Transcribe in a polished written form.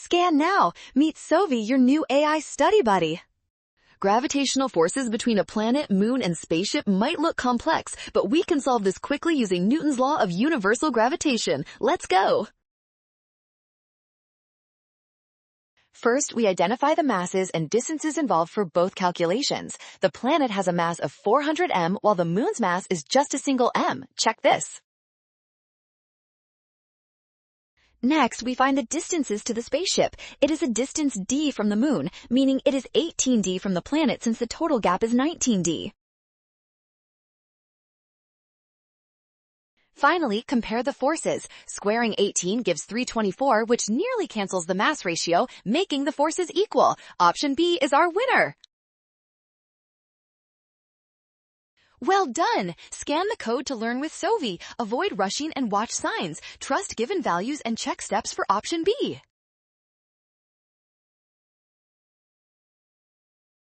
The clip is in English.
Scan now. Meet Sovi, your new AI study buddy. Gravitational forces between a planet, moon, and spaceship might look complex, but we can solve this quickly using Newton's law of universal gravitation. Let's go! First, we identify the masses and distances involved for both calculations. The planet has a mass of 400 m, while the moon's mass is just a single m. Check this. Next, we find the distances to the spaceship. It is a distance d from the moon, meaning it is 18d from the planet since the total gap is 19d. Finally, compare the forces. Squaring 18 gives 324, which nearly cancels the mass ratio, making the forces equal. Option B is our winner. Well done! Scan the code to learn with Sovi. Avoid rushing and watch signs. Trust given values and check steps for option B.